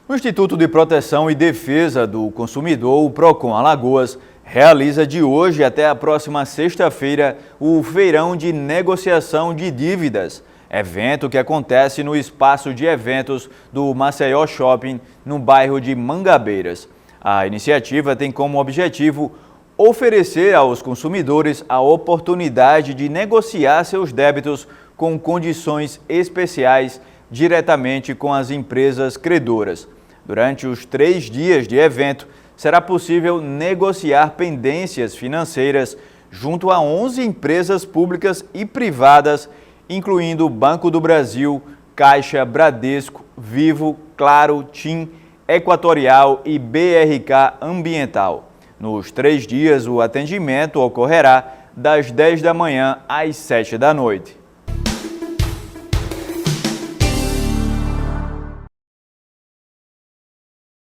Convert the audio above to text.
O Instituto de Proteção e Defesa do Consumidor, o Procon Alagoas, realiza de hoje até a próxima sexta-feira o Feirão de Negociação de Dívidas, evento que acontece no espaço de eventos do Maceió Shopping, no bairro de Mangabeiras. A iniciativa tem como objetivo oferecer aos consumidores a oportunidade de negociar seus débitos com condições especiais diretamente com as empresas credoras. Durante os 3 dias de evento, será possível negociar pendências financeiras junto a 11 empresas públicas e privadas, incluindo Banco do Brasil, Caixa, Bradesco, Vivo, Claro, TIM, Equatorial e BRK Ambiental. Nos 3 dias, o atendimento ocorrerá das 10 da manhã às 7 da noite.